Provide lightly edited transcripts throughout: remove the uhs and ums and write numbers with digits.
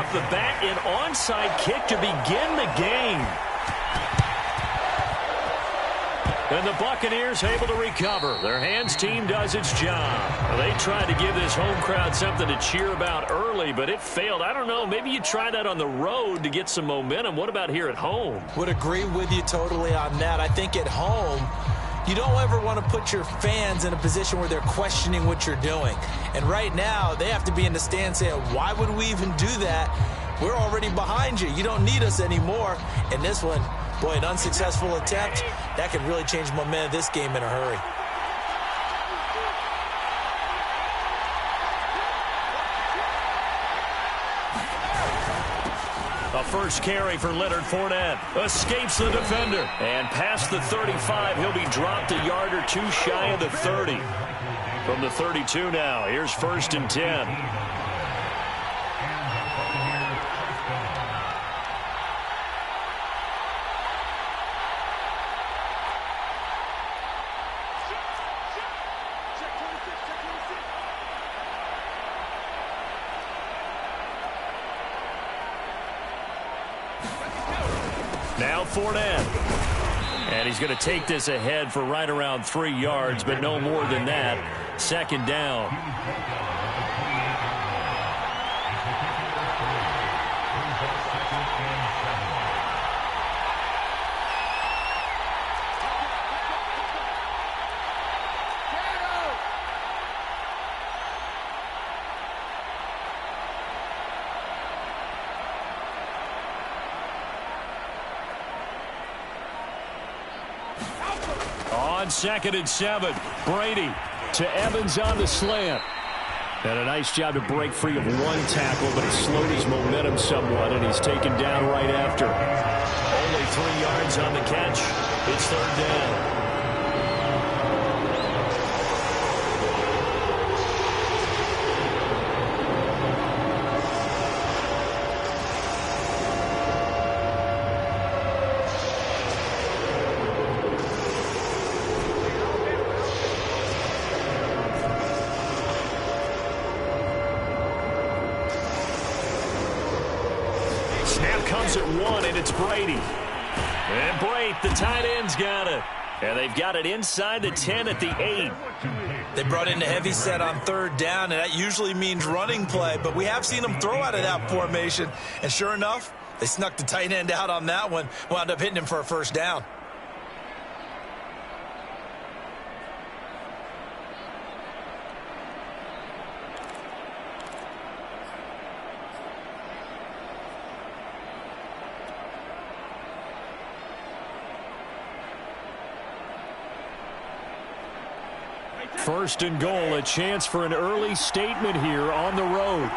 off the bat, an onside kick to begin the game. And the Buccaneers able to recover. Their hands team does its job. Well, they tried to give this home crowd something to cheer about early, but it failed. I don't know. Maybe you try that on the road to get some momentum. What about here at home? Would agree with you totally on that. I think at home, you don't ever want to put your fans in a position where they're questioning what you're doing. And right now, they have to be in the stand saying, why would we even do that? We're already behind you. You don't need us anymore. And this one, boy, an unsuccessful attempt, that could really change momentum of this game in a hurry. A first carry for Leonard Fournette. Escapes the defender. And past the 35, he'll be dropped a yard or two shy of the 30. From the 32 now, here's 1st and 10. Now Fournette. And he's going to take this ahead for right around 3 yards, but no more than that. 2nd down. On 2nd and 7, Brady to Evans on the slant. And a nice job to break free of one tackle, but it slowed his momentum somewhat, and he's taken down right after. Only 3 yards on the catch. It's 3rd down. Snap comes at 1, and it's Brady. And Brady, the tight end's got it. And they've got it inside the 10 at the 8. They brought in the heavy set on 3rd down, and that usually means running play. But we have seen them throw out of that formation. And sure enough, they snuck the tight end out on that one. Wound up hitting him for a 1st down. First and goal, a chance for an early statement here on the road.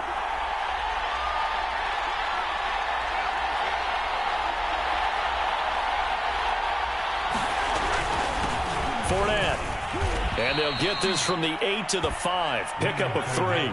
Fournette. And they'll get this from the 8 to the 5. Pickup of 3.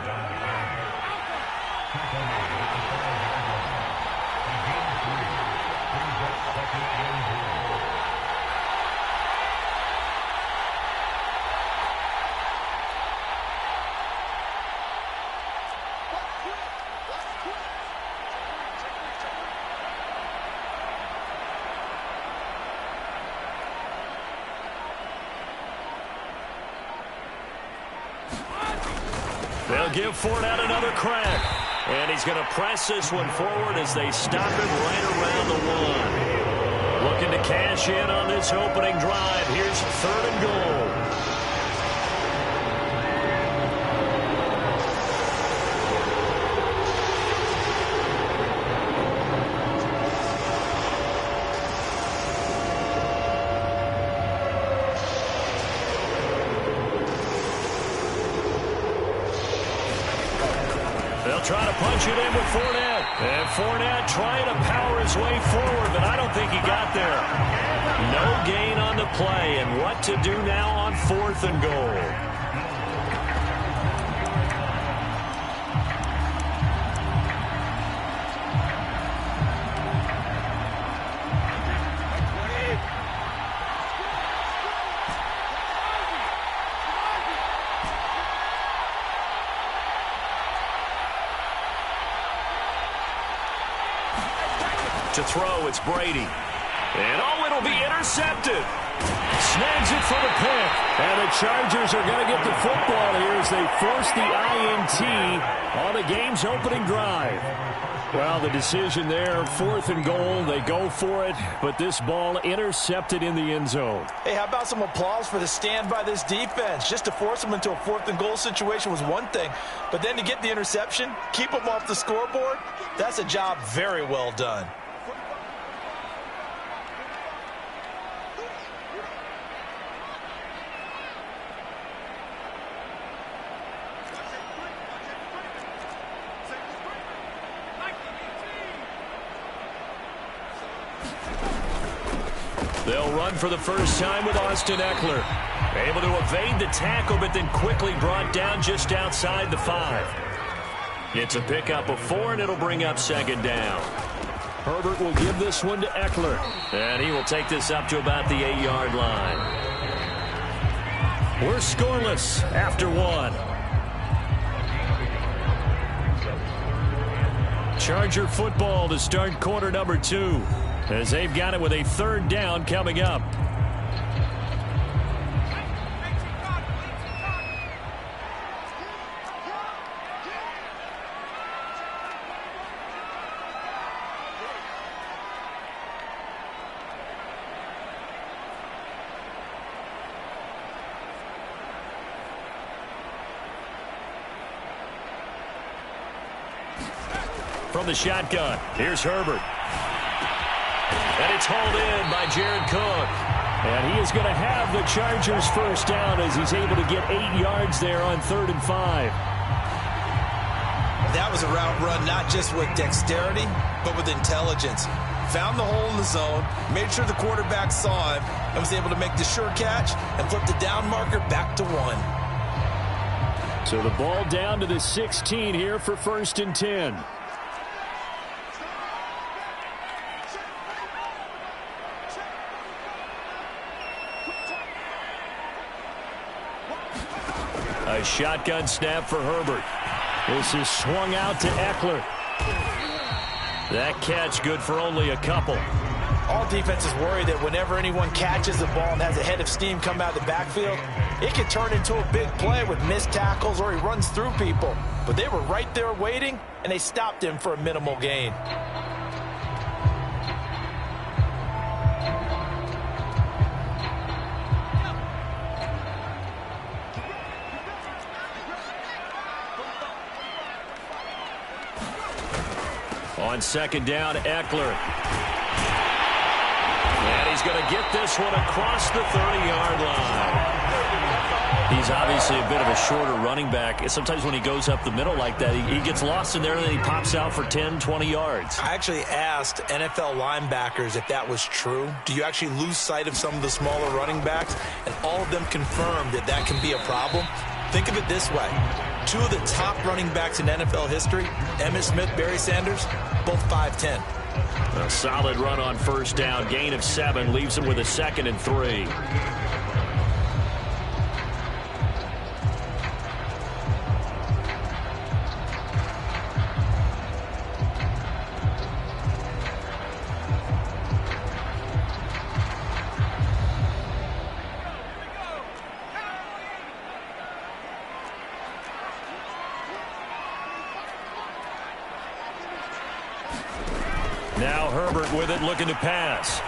They'll give Fournette another crack. And he's going to press this one forward as they stop him right around the 1. Looking to cash in on this opening drive. Here's 3rd and goal. They'll try to punch it in with Fournette. And Fournette trying to power his way forward, but I don't think he got there. No gain on the play, and what to do now on 4th and goal. To throw, it's Brady. And, it'll be intercepted. Snags it for the pick. And the Chargers are going to get the football here as they force the INT on the game's opening drive. Well, the decision there, 4th and goal. They go for it, but this ball intercepted in the end zone. Hey, how about some applause for the stand by this defense? Just to force them into a 4th and goal situation was one thing, but then to get the interception, keep them off the scoreboard, that's a job very well done. They'll run for the first time with Austin Eckler. Able to evade the tackle, but then quickly brought down just outside the 5. It's a pickup of 4, and it'll bring up 2nd down. Herbert will give this one to Eckler. And he will take this up to about the 8-yard line. We're scoreless after 1. Charger football to start quarter number 2. As they've got it with a 3rd down coming up. From the shotgun, here's Herbert. And it's hauled in by Jared Cook. And he is going to have the Chargers first down as he's able to get 8 yards there on 3rd and 5. That was a route run not just with dexterity, but with intelligence. Found the hole in the zone, made sure the quarterback saw him, and was able to make the sure catch and flip the down marker back to 1. So the ball down to the 16 here for 1st and 10. A shotgun snap for Herbert. This is swung out to Eckler. That catch good for only a couple. All defenses worry that whenever anyone catches the ball and has a head of steam come out of the backfield, it can turn into a big play with missed tackles or he runs through people. But they were right there waiting, and they stopped him for a minimal gain. On 2nd down, Eckler. And he's going to get this one across the 30-yard line. He's obviously a bit of a shorter running back. Sometimes when he goes up the middle like that, he gets lost in there and then he pops out for 10, 20 yards. I actually asked NFL linebackers if that was true. Do you actually lose sight of some of the smaller running backs? And all of them confirmed that that can be a problem. Think of it this way. 2 of the top running backs in NFL history, Emmitt Smith, Barry Sanders, both 5'10". A solid run on 1st down. Gain of 7 leaves him with a 2nd and 3. Now Herbert with it, looking to pass.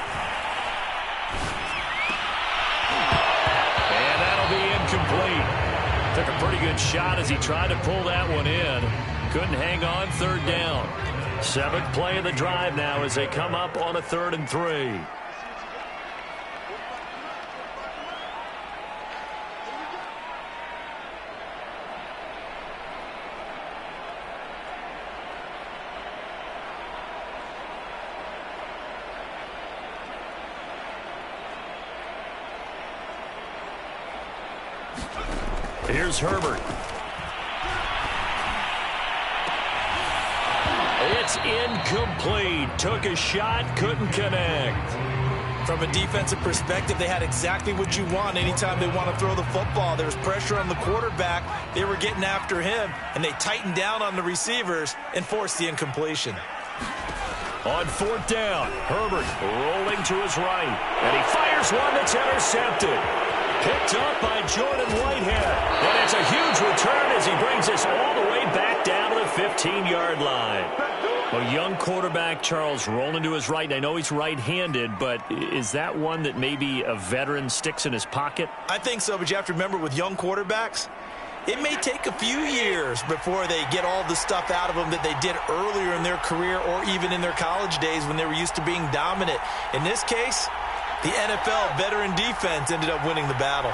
And that'll be incomplete. Took a pretty good shot as he tried to pull that one in. Couldn't hang on, 3rd down. 7th play of the drive now as they come up on a 3rd and 3. Here's Herbert. It's incomplete. Took a shot, couldn't connect. From a defensive perspective, they had exactly what you want anytime they want to throw the football. There was pressure on the quarterback. They were getting after him, and they tightened down on the receivers and forced the incompletion. On 4th down, Herbert rolling to his right, and he fires one that's intercepted. Picked up by Jordan Whitehead, and it's a huge return as he brings us all the way back down to the 15-yard line. A young quarterback, Charles, rolling to his right. I know he's right-handed, but is that one that maybe a veteran sticks in his pocket? I think so, but you have to remember with young quarterbacks, it may take a few years before they get all the stuff out of them that they did earlier in their career or even in their college days when they were used to being dominant. In this case, the NFL veteran defense ended up winning the battle.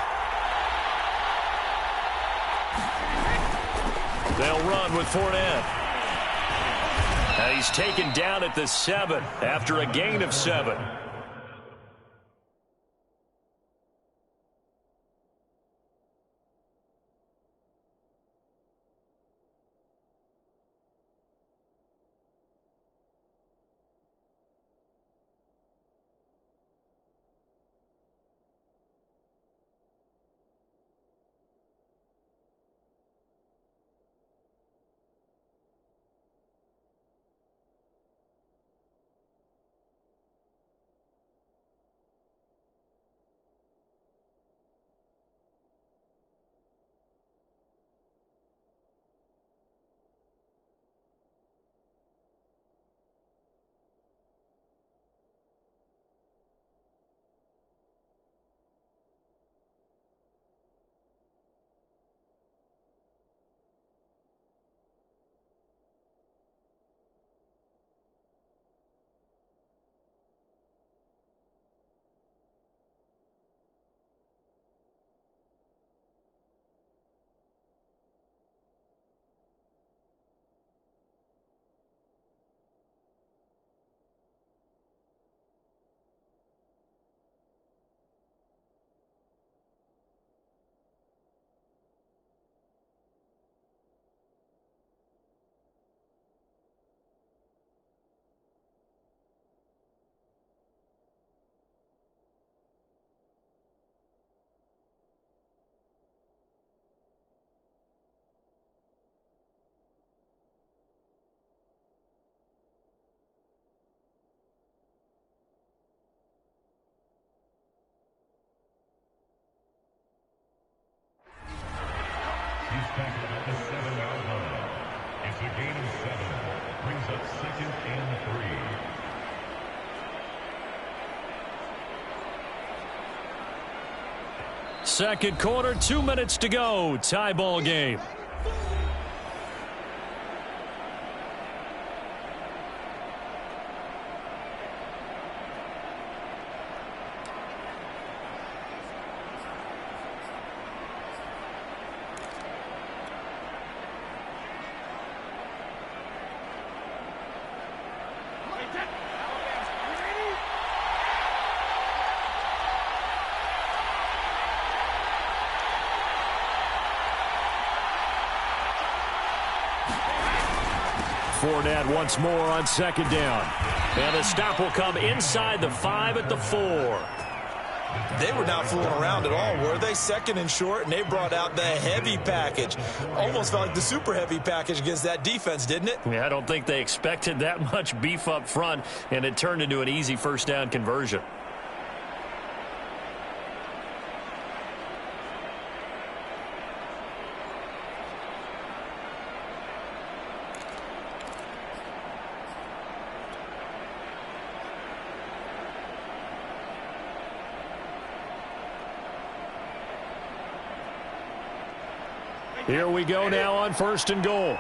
They'll run with Fournette. And he's taken down at the 7 after a gain of 7. He's back at the 7-yard line. It's a gain of 7. Brings up 2nd and 3. Second quarter, 2 minutes to go. Tie ball game. Fournette once more on 2nd down. And the stop will come inside the 5 at the 4. They were not fooling around at all, were they? 2nd and short, and they brought out the heavy package. Almost felt like the super heavy package against that defense, didn't it? Yeah, I don't think they expected that much beef up front, and it turned into an easy first down conversion. Here we go now on 1st and goal.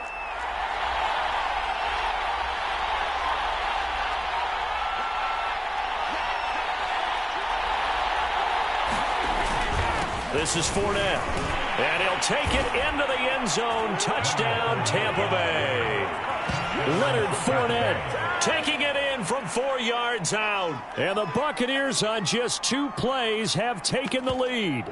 This is Fournette, and he'll take it into the end zone. Touchdown, Tampa Bay. Leonard Fournette taking it in from 4 yards out. And the Buccaneers on just 2 plays have taken the lead.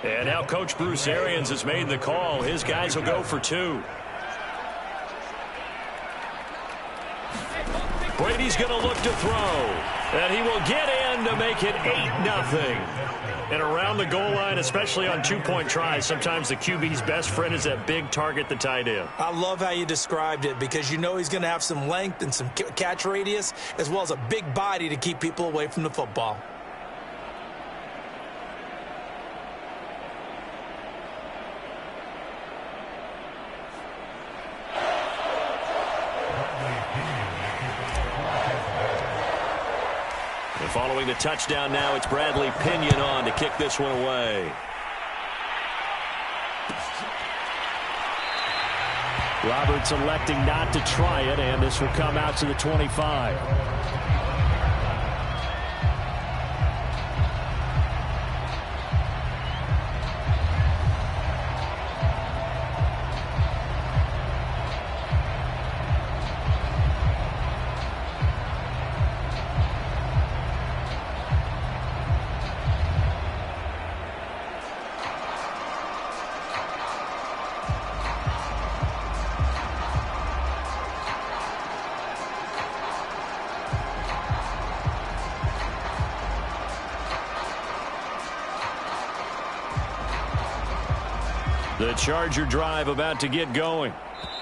And now Coach Bruce Arians has made the call. His guys will go for 2. Brady's going to look to throw. And he will get in to make it 8-0. And around the goal line, especially on 2-point tries, sometimes the QB's best friend is that big target, the tight end. I love how you described it because you know he's going to have some length and some catch radius as well as a big body to keep people away from the football. And following the touchdown now, it's Bradley Pinion on to kick this one away. Roberts electing not to try it, and this will come out to the 25. The Charger drive about to get going.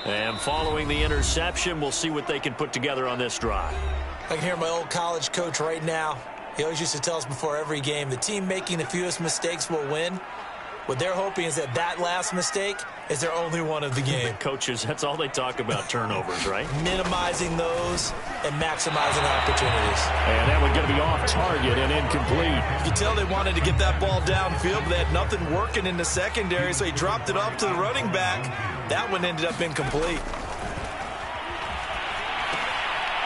And following the interception, we'll see what they can put together on this drive. I can hear my old college coach right now. He always used to tell us before every game, the team making the fewest mistakes will win. What they're hoping is that last mistake is their only one of the game. Coaches, that's all they talk about, turnovers, right? Minimizing those and maximizing opportunities. And that one going to be off target and incomplete. You can tell they wanted to get that ball downfield, but they had nothing working in the secondary, so he dropped it off to the running back. That one ended up incomplete.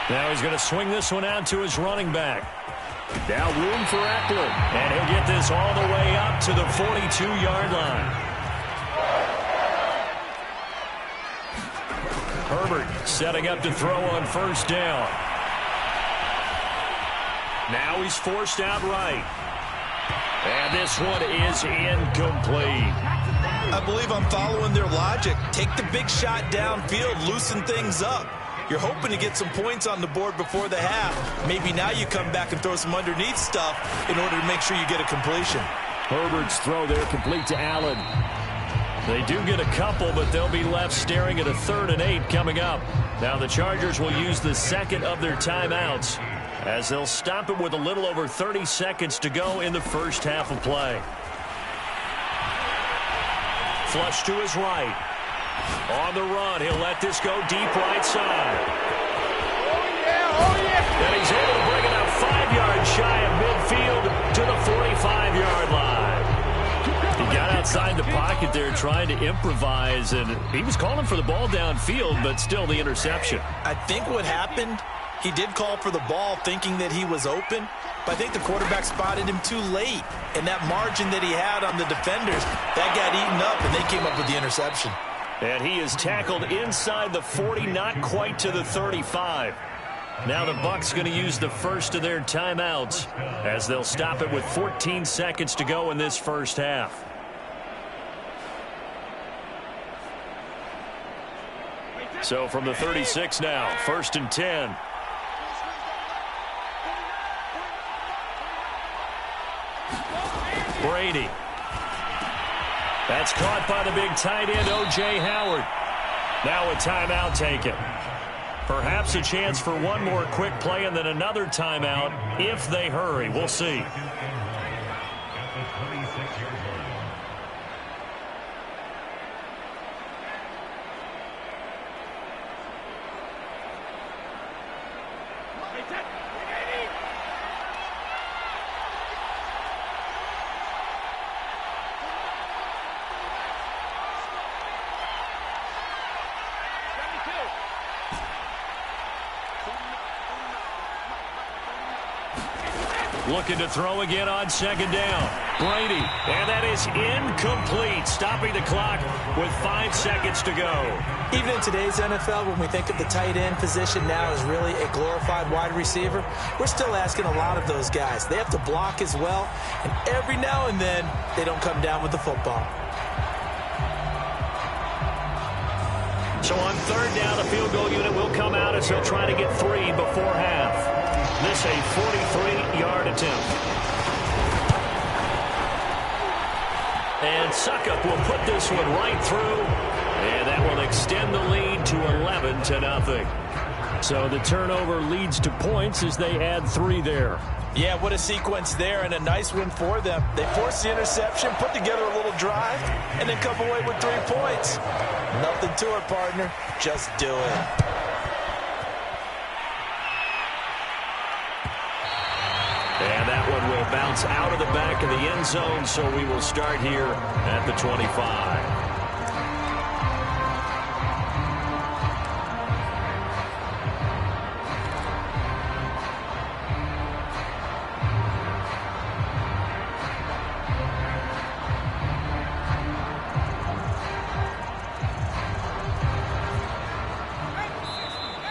Now he's going to swing this one out to his running back. Now room for Eckler, and he'll get this all the way up to the 42-yard line. Herbert setting up to throw on first down. Now he's forced out right. And this one is incomplete. I believe I'm following their logic. Take the big shot downfield, loosen things up. You're hoping to get some points on the board before the half. Maybe now you come back and throw some underneath stuff in order to make sure you get a completion. Herbert's throw there complete to Allen. They do get a couple, but they'll be left staring at a 3rd and 8 coming up. Now the Chargers will use the second of their timeouts as they'll stop it with a little over 30 seconds to go in the first half of play. Flush to his right. On the run, he'll let this go deep right side. And he's able to bring it up 5 yards shy of midfield to the 45-yard line. He got outside the pocket there trying to improvise, and he was calling for the ball downfield, but still the interception. I think what happened, he did call for the ball thinking that he was open, but I think the quarterback spotted him too late. And that margin that he had on the defenders, that got eaten up, and they came up with the interception. And he is tackled inside the 40, not quite to the 35. Now the Bucs going to use the first of their timeouts as they'll stop it with 14 seconds to go in this first half. So from the 36 now, 1st and 10. Brady. That's caught by the big tight end, O.J. Howard. Now a timeout taken. Perhaps a chance for one more quick play and then another timeout if they hurry. We'll see. Looking to throw again on second down. Brady, and that is incomplete, stopping the clock with 5 seconds to go. Even in today's NFL, when we think of the tight end position now as really a glorified wide receiver, we're still asking a lot of those guys. They have to block as well, and every now and then, they don't come down with the football. So on third down, the field goal unit will come out as they'll try to get 3 before half. This a 43-yard attempt. And Suckup will put this one right through, and that will extend the lead to 11-0. So the turnover leads to points as they add 3 there. Yeah, what a sequence there, and a nice win for them. They forced the interception, put together a little drive, and then come away with 3 points. Nothing to it, partner. Just do it. And that one will bounce out of the back of the end zone, so we will start here at the 25.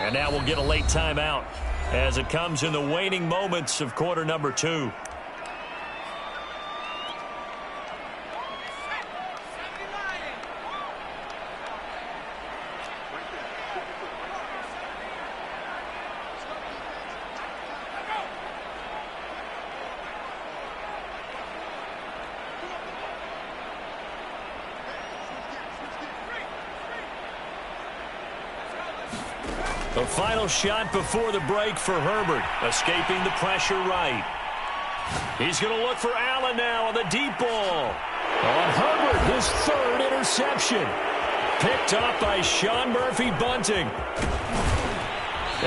And now we'll get a late timeout as it comes in the waning moments of quarter number 2. The final shot before the break for Herbert, escaping the pressure right. He's going to look for Allen now on the deep ball. On Herbert, his 3rd interception. Picked up by Sean Murphy-Bunting.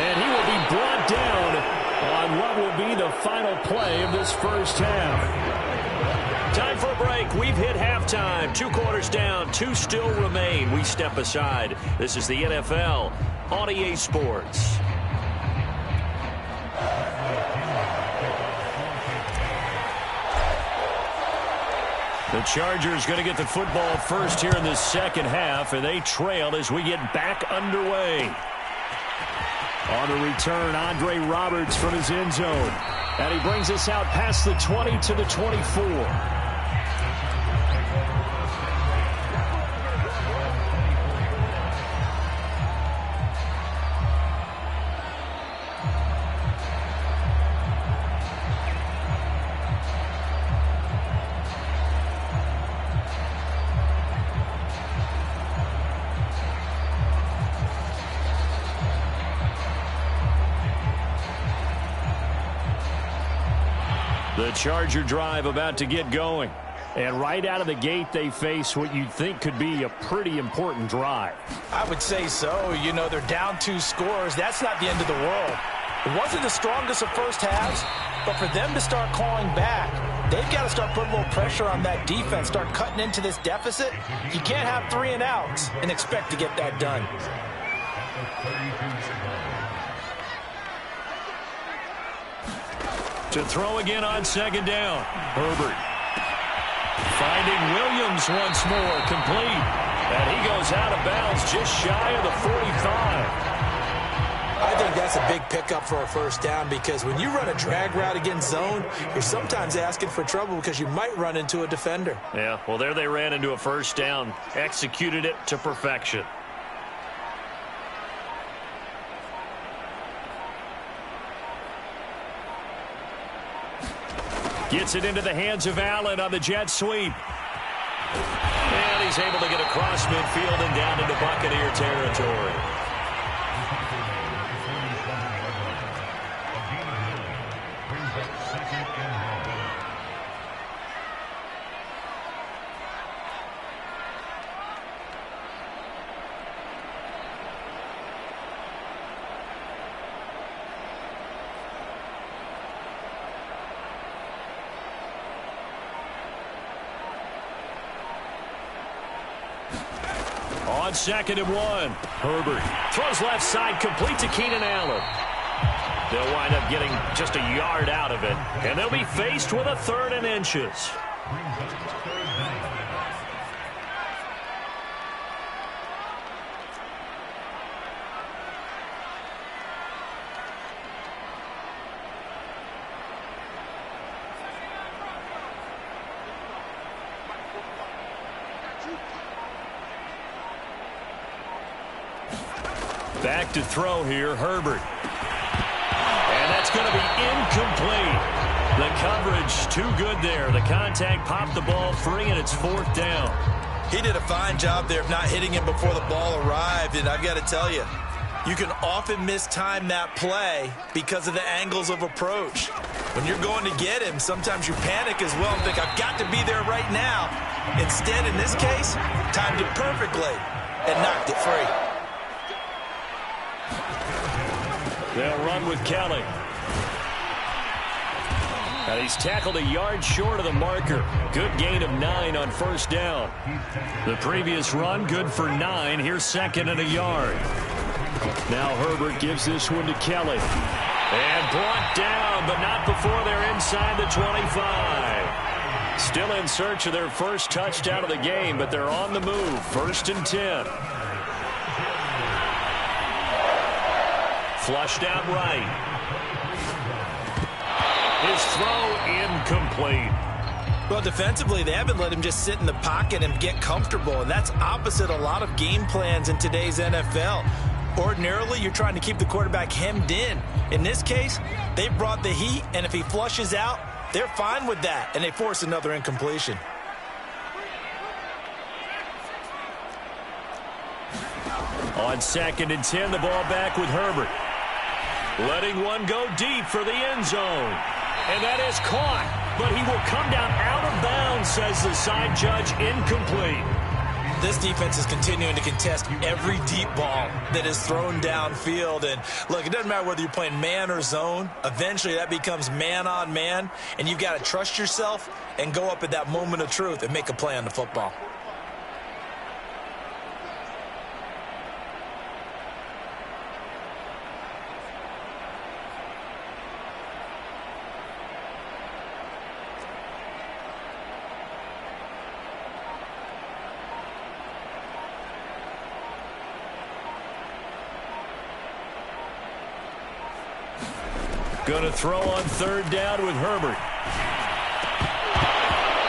And he will be brought down on what will be the final play of this first half. Time for a break. We've hit halftime. 2 quarters down. 2 still remain. We step aside. This is the NFL on EA Sports. The Chargers going to get the football first here in the second half, and they trail as we get back underway. On the return, Andre Roberts from his end zone. And he brings us out past the 20 to the 24. The Charger drive about to get going. And right out of the gate, they face what you'd think could be a pretty important drive. I would say so. You know, they're down 2 scores. That's not the end of the world. It wasn't the strongest of first halves, but for them to start clawing back, they've got to start putting a little pressure on that defense, start cutting into this deficit. You can't have 3 and outs and expect to get that done. To throw again on second down. Herbert finding Williams once more, complete. And he goes out of bounds just shy of the 45. I think that's a big pickup for a first down, because when you run a drag route against zone, you're sometimes asking for trouble because you might run into a defender. Yeah, well, there they ran into a first down, executed it to perfection. Gets it into the hands of Allen on the jet sweep. And he's able to get across midfield and down into Buccaneer territory. On 2nd and 1, Herbert throws left side, complete to Keenan Allen. They'll wind up getting just a yard out of it, and they'll be faced with a 3rd and inches. Back to throw here, Herbert. And that's going to be incomplete. The coverage too good there. The contact popped the ball free, and it's 4th down. He did a fine job there of not hitting him before the ball arrived, and I've got to tell you, you can often mistime that play because of the angles of approach. When you're going to get him, sometimes you panic as well and think, I've got to be there right now. Instead, in this case, timed it perfectly and knocked it free. They'll run with Kelly. And he's tackled a yard short of the marker. Good gain of 9 on 1st down. The previous run, good for 9. Here's 2nd and a yard. Now Herbert gives this one to Kelly. And brought down, but not before they're inside the 25. Still in search of their first touchdown of the game, but they're on the move. 1st and 10. Flushed out right. His throw incomplete. Well, defensively, they haven't let him just sit in the pocket and get comfortable, and that's opposite a lot of game plans in today's NFL. Ordinarily, you're trying to keep the quarterback hemmed in. In this case, they brought the heat, and if he flushes out, they're fine with that, and they force another incompletion. On 2nd and 10, the ball back with Herbert. Letting one go deep for the end zone. And that is caught, but he will come down out of bounds, says the side judge, incomplete. This defense is continuing to contest every deep ball that is thrown downfield. And look, it doesn't matter whether you're playing man or zone. Eventually, that becomes man on man, and you've got to trust yourself and go up at that moment of truth and make a play on the football. Going to throw on 3rd down with Herbert.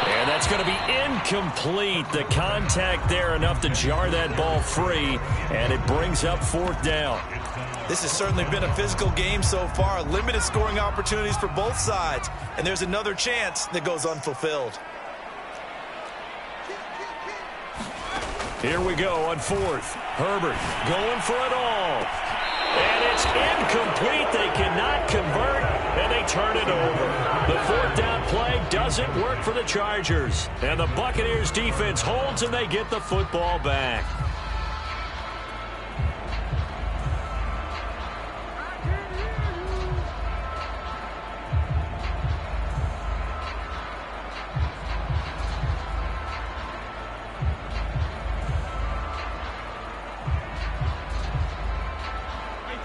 And that's going to be incomplete. The contact there enough to jar that ball free, and it brings up 4th down. This has certainly been a physical game so far. Limited scoring opportunities for both sides, and there's another chance that goes unfulfilled. Here we go on 4th. Herbert going for it all. And it's incomplete. They cannot convert, and they turn it over. The 4th down play doesn't work for the Chargers. And the Buccaneers defense holds, and they get the football back.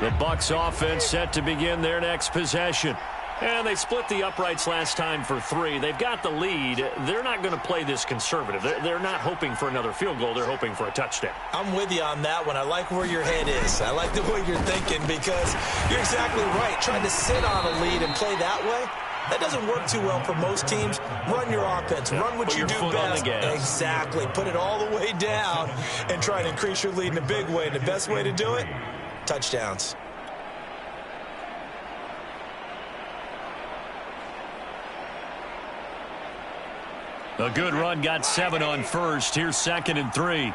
The Bucs offense set to begin their next possession. And they split the uprights last time for 3. They've got the lead. They're not going to play this conservative. They're not hoping for another field goal. They're hoping for a touchdown. I'm with you on that one. I like where your head is. I like the way you're thinking because you're exactly right. Trying to sit on a lead and play that way, that doesn't work too well for most teams. Run your offense. Run what you do best. Exactly. Put it all the way down and try to increase your lead in a big way. And the best way to do it, touchdowns. A good run got 7 on 1st. Here's 2nd and 3.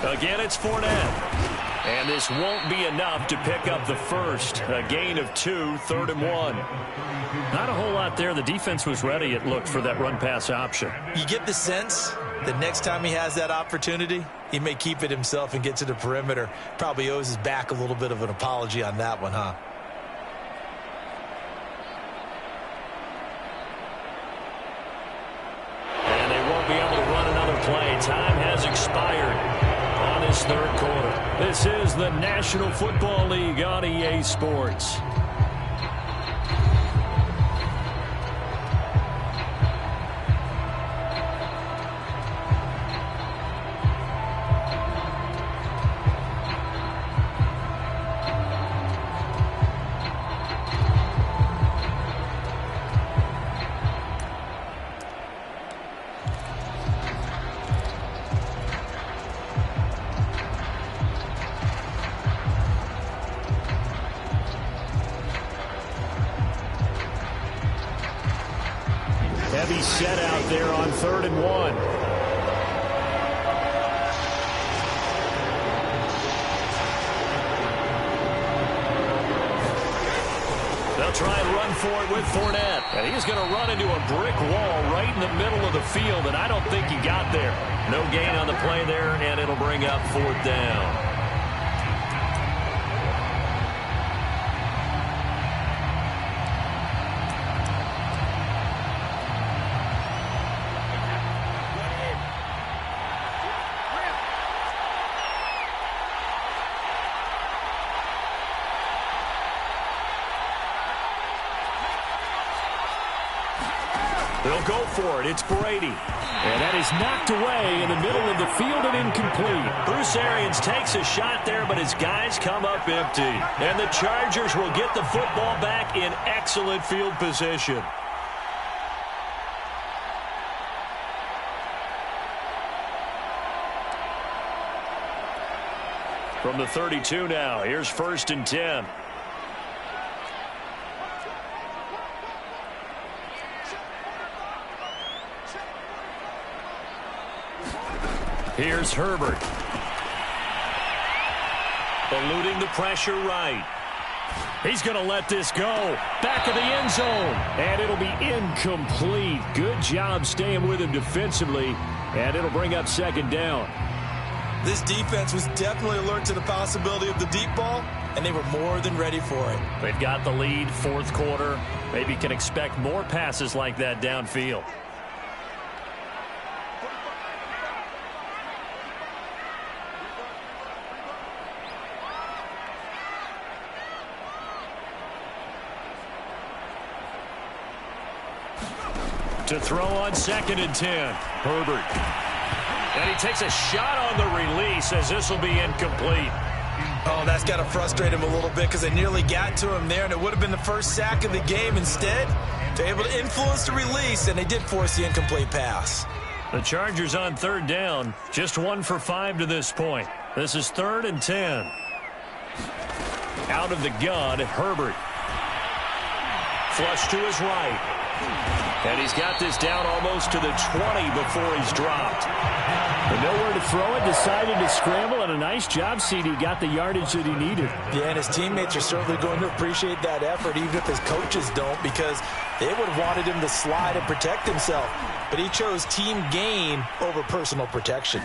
Again, it's Fournette. And this won't be enough to pick up the first. A gain of 2, 3rd and 1. Not a whole lot there. The defense was ready, it looked, for that run-pass option. You get the sense that next time he has that opportunity, He may keep it himself and get to the perimeter. Probably owes his back a little bit of an apology on that one, huh? And they won't be able to run another play. Time has expired on this third quarter. This is the National Football League on EA Sports. Heavy set out there on 3rd and 1. They'll try and run for it with Fournette. And he's going to run into a brick wall right in the middle of the field, and I don't think he got there. No gain on the play there, and it'll bring up 4th down. They'll go for it. It's Brady. And that is knocked away in the middle of the field and incomplete. Bruce Arians takes a shot there, but his guys come up empty. And the Chargers will get the football back in excellent field position. From the 32 now, here's 1st and 10. Here's Herbert. Eluding the pressure right. He's going to let this go. Back of the end zone. And it'll be incomplete. Good job staying with him defensively. And it'll bring up 2nd down. This defense was definitely alert to the possibility of the deep ball, and they were more than ready for it. They've got the lead, 4th quarter. Maybe can expect more passes like that downfield. To throw on 2nd and 10. Herbert. And he takes a shot on the release as this will be incomplete. Oh, that's got to frustrate him a little bit because they nearly got to him there, and it would have been the first sack of the game. Instead, they're able to influence the release, and they did force the incomplete pass. The Chargers on 3rd down, just 1 for 5 to this point. This is 3rd and 10. Out of the gun, Herbert. Flush to his right. And he's got this down almost to the 20 before he's dropped. And nowhere to throw it, decided to scramble, and a nice job, CD. Got the yardage that he needed. Yeah, and his teammates are certainly going to appreciate that effort, even if his coaches don't, because they would have wanted him to slide and protect himself. But he chose team gain over personal protection.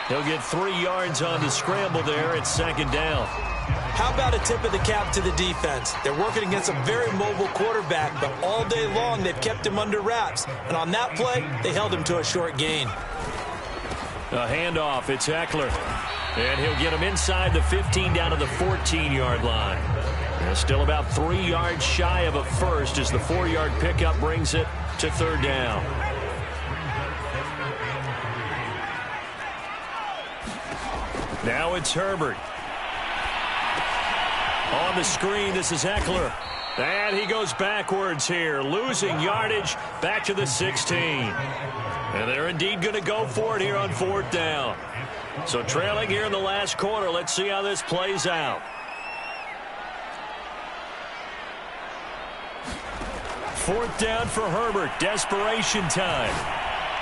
He'll get 3 yards on the scramble there at 2nd down. How about a tip of the cap to the defense? They're working against a very mobile quarterback, but all day long they've kept him under wraps. And on that play, they held him to a short gain. A handoff, it's Eckler. And he'll get him inside the 15 down to the 14-yard line. And still about 3 yards shy of a first as the 4-yard pickup brings it to 3rd down. Now it's Herbert. On the screen, this is Eckler. And he goes backwards here, losing yardage back to the 16. And they're indeed going to go for it here on 4th down. So trailing here in the last quarter, let's see how this plays out. 4th down for Herbert, desperation time.